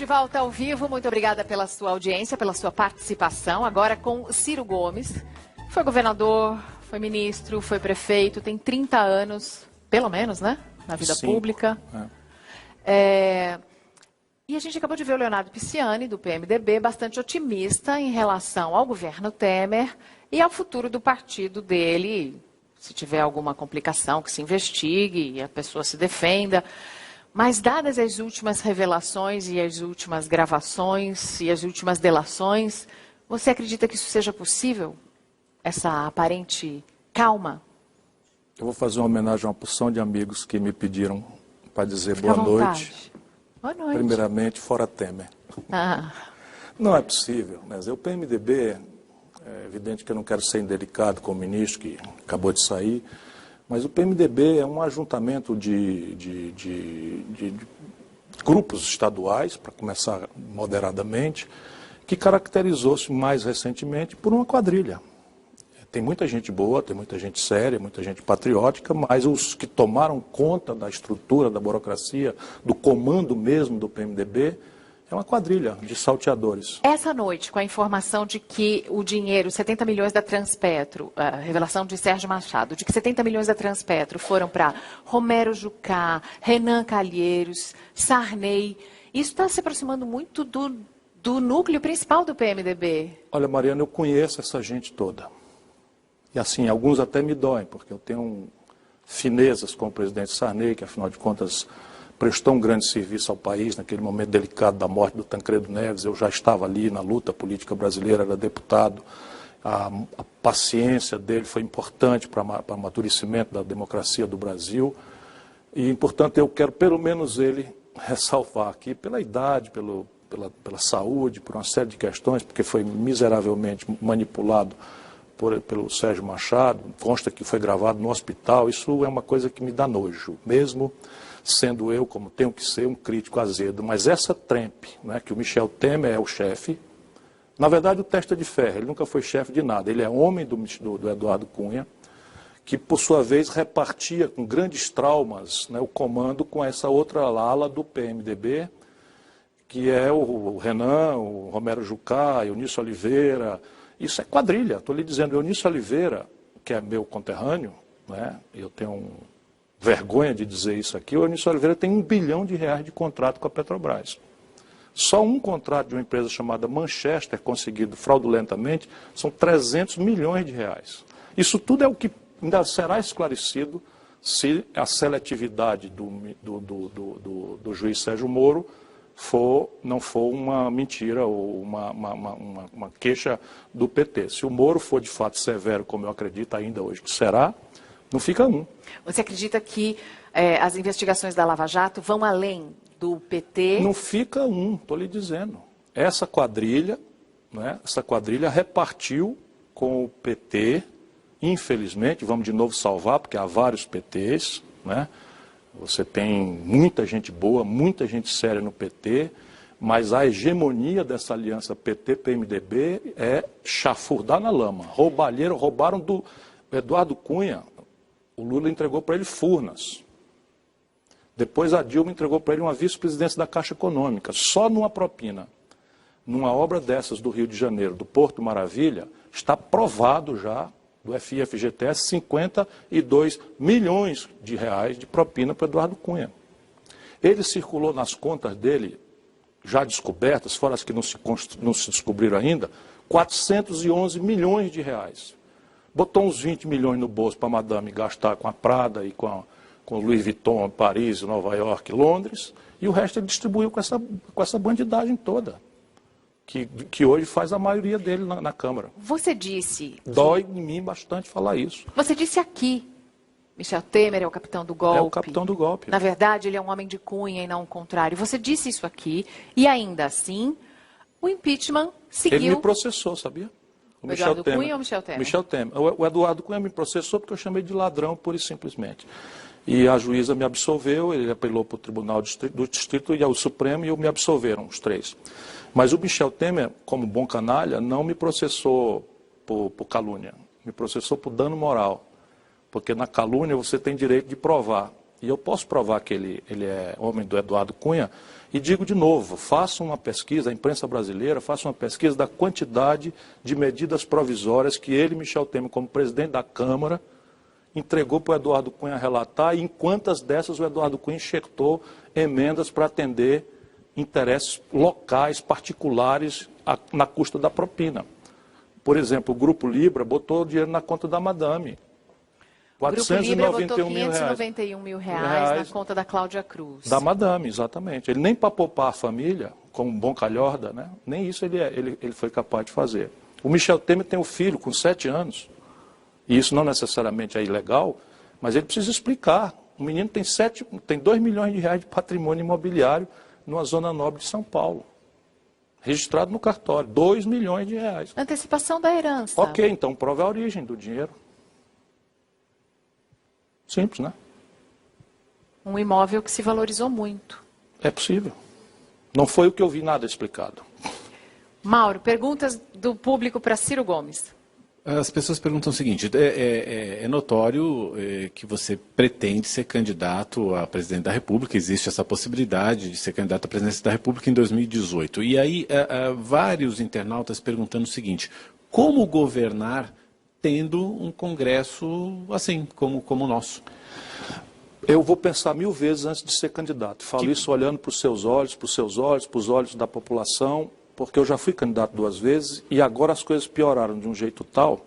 de volta ao vivo. Muito obrigada pela sua audiência, pela sua participação. Agora com Ciro Gomes. Foi governador, foi ministro, foi prefeito, tem 30 anos, pelo menos, né? Na vida pública. E a gente acabou de ver o Leonardo Pisciani, do PMDB, bastante otimista em relação ao governo Temer e ao futuro do partido dele. Se tiver alguma complicação, que se investigue e a pessoa se defenda. Mas, dadas as últimas revelações e as últimas gravações e as últimas delações, você acredita que isso seja possível? Essa aparente calma? Eu vou fazer uma homenagem a uma porção de amigos que me pediram para dizer boa noite. Boa noite. Primeiramente, fora Temer. Não é possível. Mas o PMDB, é evidente que eu não quero ser indelicado com o ministro que acabou de sair, mas o PMDB é um ajuntamento de grupos estaduais, para começar moderadamente, que caracterizou-se mais recentemente por uma quadrilha. Tem muita gente boa, tem muita gente séria, muita gente patriótica, mas os que tomaram conta da estrutura, da burocracia, do comando mesmo do PMDB, é uma quadrilha de salteadores. Essa noite, com a informação de que o dinheiro, 70 milhões da Transpetro, a revelação de Sérgio Machado, de que 70 milhões da Transpetro foram para Romero Jucá, Renan Calheiros, Sarney, isso está se aproximando muito do núcleo principal do PMDB. Olha, Mariana, eu conheço essa gente toda. E assim, alguns até me doem, porque eu tenho finezas com o presidente Sarney, que afinal de contas prestou um grande serviço ao país naquele momento delicado da morte do Tancredo Neves. Eu já estava ali na luta política brasileira, era deputado. A paciência dele foi importante para o amadurecimento da democracia do Brasil. E, portanto, eu quero pelo menos ele ressalvar aqui, pela idade, pela saúde, por uma série de questões, porque foi miseravelmente manipulado pelo Sérgio Machado, consta que foi gravado no hospital. Isso é uma coisa que me dá nojo, mesmo sendo eu, como tenho que ser, um crítico azedo. Mas essa trempe, né, que o Michel Temer é o chefe, na verdade o testa de ferro, ele nunca foi chefe de nada, ele é homem do Eduardo Cunha, que por sua vez repartia com grandes traumas, né, o comando com essa outra ala do PMDB, que é o Renan, o Romero Jucá, Eunício Oliveira. Isso é quadrilha. Estou lhe dizendo, Eunício Oliveira, que é meu conterrâneo, né, eu tenho vergonha de dizer isso aqui, o Eunício Oliveira tem R$1 bilhão de contrato com a Petrobras. Só um contrato de uma empresa chamada Manchester, conseguido fraudulentamente, são R$300 milhões. Isso tudo é o que ainda será esclarecido se a seletividade do juiz Sérgio Moro não for uma mentira ou uma queixa do PT. Se o Moro for de fato severo, como eu acredito ainda hoje que será, não fica um. Você acredita que as investigações da Lava Jato vão além do PT? Não fica um, estou lhe dizendo. Essa quadrilha, né, repartiu com o PT, infelizmente, vamos de novo salvar, porque há vários PTs, né? Você tem muita gente boa, muita gente séria no PT, mas a hegemonia dessa aliança PT-PMDB é chafurdar na lama. Roubaram do Eduardo Cunha, o Lula entregou para ele Furnas. Depois a Dilma entregou para ele uma vice-presidência da Caixa Econômica, só numa propina. Numa obra dessas do Rio de Janeiro, do Porto Maravilha, está provado já, do FIFGTS, 52 milhões de reais de propina para Eduardo Cunha. Ele circulou nas contas dele, já descobertas, fora as que não se descobriram ainda, 411 milhões de reais. Botou uns 20 milhões no bolso para a madame gastar com a Prada e com Louis Vuitton, Paris, Nova York, Londres, e o resto ele distribuiu com essa bandidagem toda. Que hoje faz a maioria dele na Câmara. Você disse... Dói em mim bastante falar isso. Você disse aqui, Michel Temer é o capitão do golpe. É o capitão do golpe. Na verdade, ele é um homem de Cunha e não o contrário. Você disse isso aqui e ainda assim, o impeachment seguiu... Ele me processou, sabia? O Eduardo Cunha ou o Michel Temer? Michel Temer. O Eduardo Cunha me processou porque eu chamei de ladrão, pura e simplesmente. E a juíza me absolveu, ele apelou para o Tribunal do Distrito e ao Supremo e me absolveram, os três. Mas o Michel Temer, como bom canalha, não me processou por calúnia, me processou por dano moral. Porque na calúnia você tem direito de provar. e eu posso provar que ele é homem do Eduardo Cunha, e digo de novo, faça uma pesquisa, a imprensa brasileira, faça uma pesquisa da quantidade de medidas provisórias que ele, Michel Temer, como presidente da Câmara, entregou para o Eduardo Cunha relatar, e em quantas dessas o Eduardo Cunha enxertou emendas para atender interesses locais, particulares, na custa da propina. Por exemplo, o Grupo Libra botou dinheiro na conta da Madame. O Grupo Libra botou 591 mil reais na conta da Cláudia Cruz. Da Madame, exatamente. Ele nem para poupar a família, como um bom calhorda, né? Nem isso ele foi capaz de fazer. O Michel Temer tem um filho com 7 anos, e isso não necessariamente é ilegal, mas ele precisa explicar. O menino tem 2 milhões de reais de patrimônio imobiliário numa zona nobre de São Paulo. Registrado no cartório, 2 milhões de reais. Antecipação da herança. Ok, então prove a origem do dinheiro. Simples, né? Um imóvel que se valorizou muito. É possível. Não foi o que eu vi nada explicado. Mauro, perguntas do público para Ciro Gomes. As pessoas perguntam o seguinte, é notório que você pretende ser candidato a presidente da República, existe essa possibilidade de ser candidato à presidência da República em 2018. E aí, vários internautas perguntando o seguinte, como governar tendo um Congresso assim, como o nosso? Eu vou pensar 1000 vezes antes de ser candidato. Falo isso olhando para os seus olhos, para os seus olhos, para os olhos da população, porque eu já fui candidato 2 vezes e agora as coisas pioraram de um jeito tal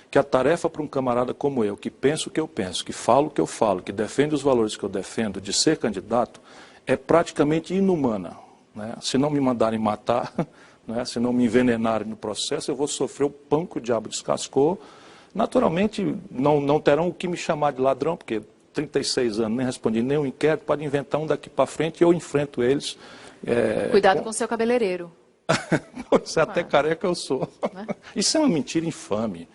que a tarefa para um camarada como eu, que pensa o que eu penso, que fala o que eu falo, que defende os valores que eu defendo, de ser candidato, é praticamente inumana, né? Se não me mandarem matar, né? Se não me envenenarem no processo, eu vou sofrer o pão que o diabo descascou. Naturalmente, não terão o que me chamar de ladrão, porque 36 anos, nem respondi nenhum inquérito, pode inventar um daqui para frente e eu enfrento eles. Cuidado com o seu cabeleireiro. Pois é, até careca eu sou. Isso é uma mentira infame.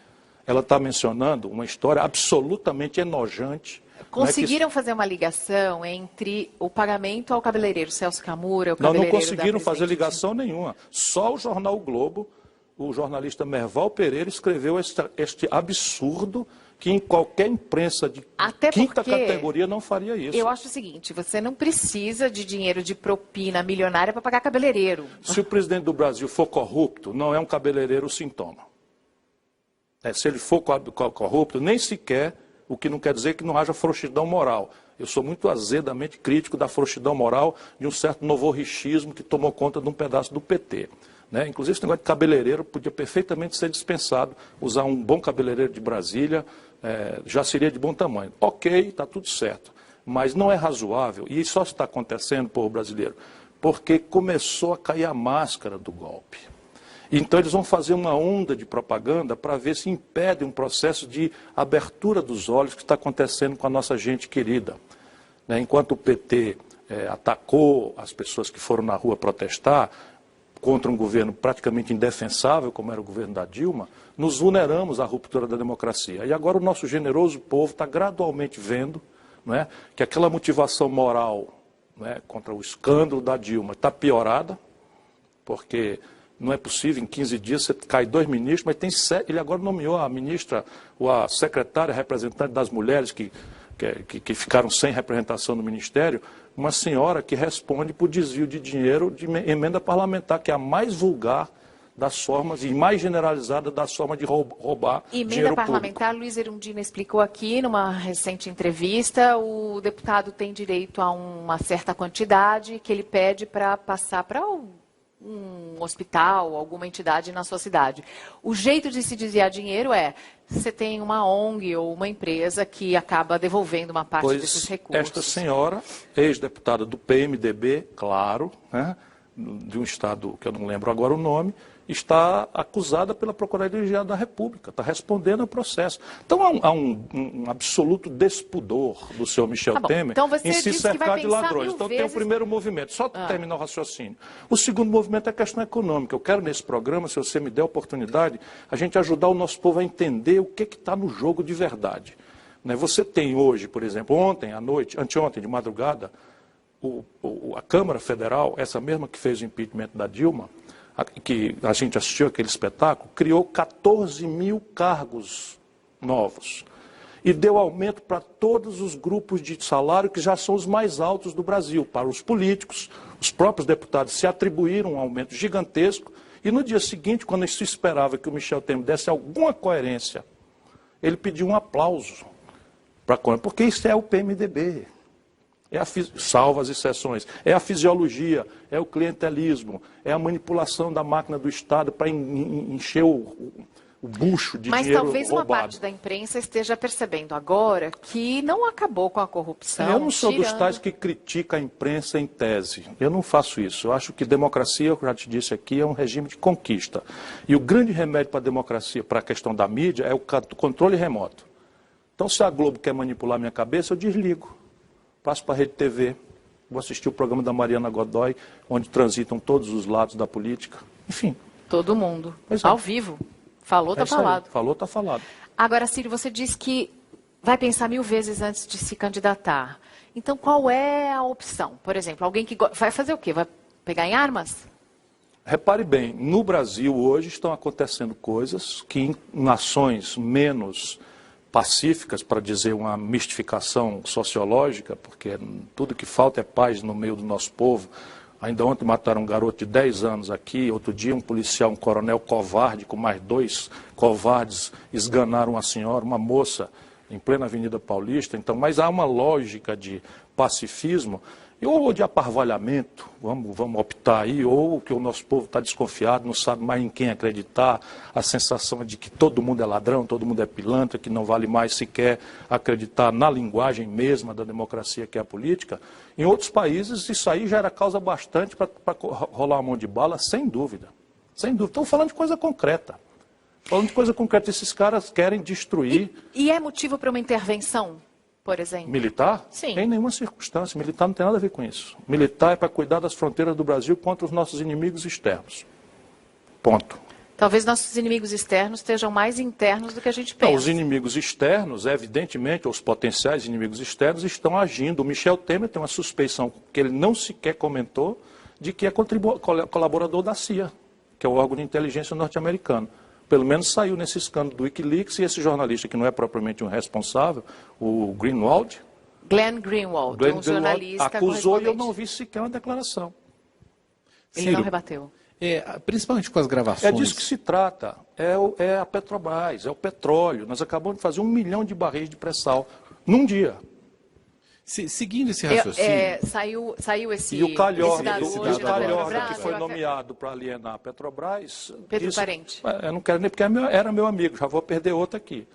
Ela está mencionando uma história absolutamente enojante. Conseguiram fazer uma ligação entre o pagamento ao cabeleireiro Celso Camura, o cabeleireiro Não conseguiram fazer ligação nenhuma. Só o jornal o Globo, o jornalista Merval Pereira, escreveu este absurdo que em qualquer imprensa de quinta categoria não faria isso. Eu acho o seguinte, você não precisa de dinheiro de propina milionária para pagar cabeleireiro. Se o presidente do Brasil for corrupto, não é um cabeleireiro o sintoma. Se ele for corrupto, nem sequer, o que não quer dizer que não haja frouxidão moral. Eu sou muito azedamente crítico da frouxidão moral de um certo novorrichismo que tomou conta de um pedaço do PT. Né? Inclusive, esse negócio de cabeleireiro podia perfeitamente ser dispensado, usar um bom cabeleireiro de Brasília, já seria de bom tamanho. Ok, está tudo certo, mas não é razoável, e só está acontecendo, povo brasileiro, porque começou a cair a máscara do golpe. Então eles vão fazer uma onda de propaganda para ver se impede um processo de abertura dos olhos que está acontecendo com a nossa gente querida. Né? Enquanto o PT atacou as pessoas que foram na rua protestar, contra um governo praticamente indefensável, como era o governo da Dilma, nos vulneramos à ruptura da democracia. E agora o nosso generoso povo está gradualmente vendo, não é, que aquela motivação moral, não é, contra o escândalo da Dilma está piorada, porque não é possível, em 15 dias você cai 2 ministros, mas tem 7, ele agora nomeou a ministra, ou a secretária representante das mulheres que ficaram sem representação no Ministério, uma senhora que responde por desvio de dinheiro de emenda parlamentar, que é a mais vulgar das formas e mais generalizada das formas de roubar dinheiro público. Emenda parlamentar, Luiz Erundina explicou aqui numa recente entrevista, o deputado tem direito a uma certa quantidade que ele pede para passar para um hospital, alguma entidade na sua cidade. O jeito de se desviar dinheiro você tem uma ONG ou uma empresa que acaba devolvendo uma parte desses recursos. Esta senhora, ex-deputada do PMDB, claro, né, de um estado que eu não lembro agora o nome, está acusada pela Procuradoria-Geral da República, está respondendo ao processo. Então há um absoluto despudor do senhor Michel Temer então você em se disse que vai cercar de ladrões. Então vezes... tem o primeiro movimento, só terminar o raciocínio. O segundo movimento é a questão econômica. Eu quero nesse programa, se você me der a oportunidade, a gente ajudar o nosso povo a entender o que está no jogo de verdade. Você tem hoje, por exemplo, ontem à noite, anteontem de madrugada, a Câmara Federal, essa mesma que fez o impeachment da Dilma, que a gente assistiu aquele espetáculo, criou 14 mil cargos novos. e deu aumento para todos os grupos de salário que já são os mais altos do Brasil. Para os políticos, os próprios deputados se atribuíram um aumento gigantesco e no dia seguinte, quando se esperava que o Michel Temer desse alguma coerência, ele pediu um aplauso, porque isso é o PMDB. Salvo as exceções, é a fisiologia, é o clientelismo, é a manipulação da máquina do Estado para encher o bucho de dinheiro roubado. Mas talvez uma parte da imprensa esteja percebendo agora que não acabou com a corrupção. Eu não sou dos tais que critica a imprensa em tese. Eu não faço isso. Eu acho que democracia, eu já te disse aqui, é um regime de conquista. E o grande remédio para a democracia, para a questão da mídia, é o controle remoto. Então, se a Globo quer manipular minha cabeça, eu desligo. Passo para a Rede TV, vou assistir o programa da Mariana Godoy, onde transitam todos os lados da política. Enfim. Todo mundo. Ao vivo. Falou, está falado. Falou, está falado. Agora, Ciro, você disse que vai pensar 1000 vezes antes de se candidatar. Então, qual é a opção? Por exemplo, alguém que vai fazer o quê? Vai pegar em armas? Repare bem, no Brasil hoje estão acontecendo coisas que em nações menos pacíficas, para dizer uma mistificação sociológica, porque tudo que falta é paz no meio do nosso povo. Ainda ontem mataram um garoto de 10 anos aqui, outro dia um policial, um coronel covarde, com mais 2 covardes, esganaram uma senhora, uma moça, em plena Avenida Paulista. Então, mas há uma lógica de pacifismo, ou de aparvalhamento, vamos optar aí, ou que o nosso povo está desconfiado, não sabe mais em quem acreditar, a sensação de que todo mundo é ladrão, todo mundo é pilantra, que não vale mais sequer acreditar na linguagem mesma da democracia que é a política. Em outros países isso aí já era causa bastante para rolar uma mão de bala, sem dúvida. Sem dúvida. Estão falando de coisa concreta. Falando de coisa concreta, esses caras querem destruir... E é motivo para uma intervenção? Por exemplo. Militar? Sim. Em nenhuma circunstância. Militar não tem nada a ver com isso. Militar é para cuidar das fronteiras do Brasil contra os nossos inimigos externos. Ponto. Talvez nossos inimigos externos estejam mais internos do que a gente pensa. Não, os inimigos externos, evidentemente, os potenciais inimigos externos estão agindo. O Michel Temer tem uma suspeição que ele não sequer comentou de que é colaborador da CIA, que é o órgão de inteligência norte-americano. Pelo menos saiu nesse escândalo do Wikileaks e esse jornalista, que não é propriamente um responsável, o Greenwald, Glenn Greenwald, um jornalista acusou e eu não vi sequer uma declaração. Ele Ciro, não rebateu. Principalmente com as gravações. É disso que se trata. É a Petrobras, é o petróleo. Nós acabamos de fazer 1 milhão de barris de pré-sal num dia. Seguindo esse raciocínio... Saiu esse... E o Calhorda, Petrobras, que foi nomeado para alienar a Petrobras... Pedro Parente. Eu não quero nem porque era meu amigo, já vou perder outro aqui.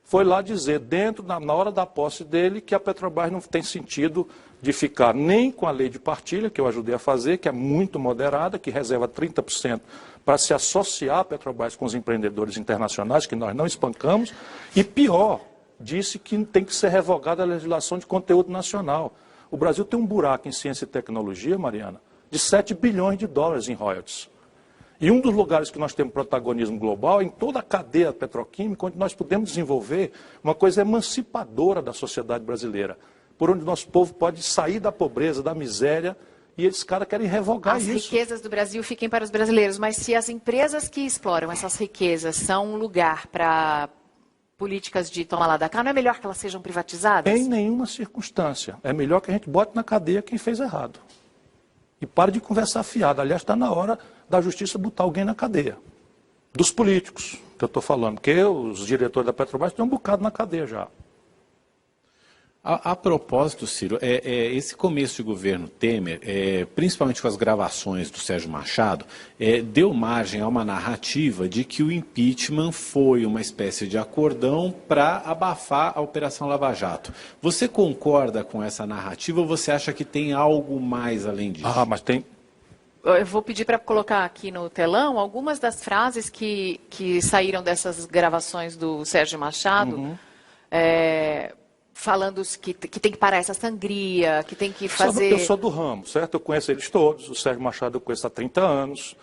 Foi lá dizer, na hora da posse dele, que a Petrobras não tem sentido de ficar nem com a lei de partilha, que eu ajudei a fazer, que é muito moderada, que reserva 30% para se associar a Petrobras com os empreendedores internacionais, que nós não espancamos, e pior... disse que tem que ser revogada a legislação de conteúdo nacional. O Brasil tem um buraco em ciência e tecnologia, Mariana, de 7 bilhões de dólares em royalties. E um dos lugares que nós temos protagonismo global é em toda a cadeia petroquímica, onde nós podemos desenvolver uma coisa emancipadora da sociedade brasileira, por onde nosso povo pode sair da pobreza, da miséria, e esses caras querem revogar isso. As riquezas do Brasil fiquem para os brasileiros, mas se as empresas que exploram essas riquezas são um lugar para... políticas de toma lá da cá, não é melhor que elas sejam privatizadas? Em nenhuma circunstância. É melhor que a gente bote na cadeia quem fez errado. E pare de conversar fiado. Aliás, está na hora da justiça botar alguém na cadeia. Dos políticos, que eu estou falando. Porque os diretores da Petrobras estão um bocado na cadeia já. A propósito, Ciro, esse começo de governo Temer, principalmente com as gravações do Sérgio Machado, deu margem a uma narrativa de que o impeachment foi uma espécie de acordão para abafar a Operação Lava Jato. Você concorda com essa narrativa ou você acha que tem algo mais além disso? Mas tem... Eu vou pedir para colocar aqui no telão algumas das frases que saíram dessas gravações do Sérgio Machado, falando que tem que parar essa sangria, que tem que fazer... Eu sou do ramo, certo? Eu conheço eles todos. O Sérgio Machado eu conheço há 30 anos.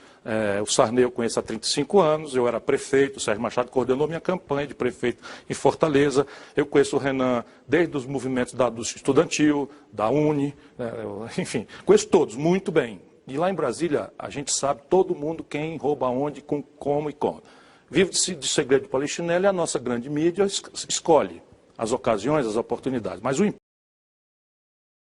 O Sarney eu conheço há 35 anos. Eu era prefeito. O Sérgio Machado coordenou minha campanha de prefeito em Fortaleza. Eu conheço o Renan desde os movimentos do estudantil, da Uni, enfim. Conheço todos muito bem. E lá em Brasília, a gente sabe todo mundo quem rouba onde, como e como. Vive de segredo de Polichinelo e a nossa grande mídia escolhe. as ocasiões, as oportunidades. Mas o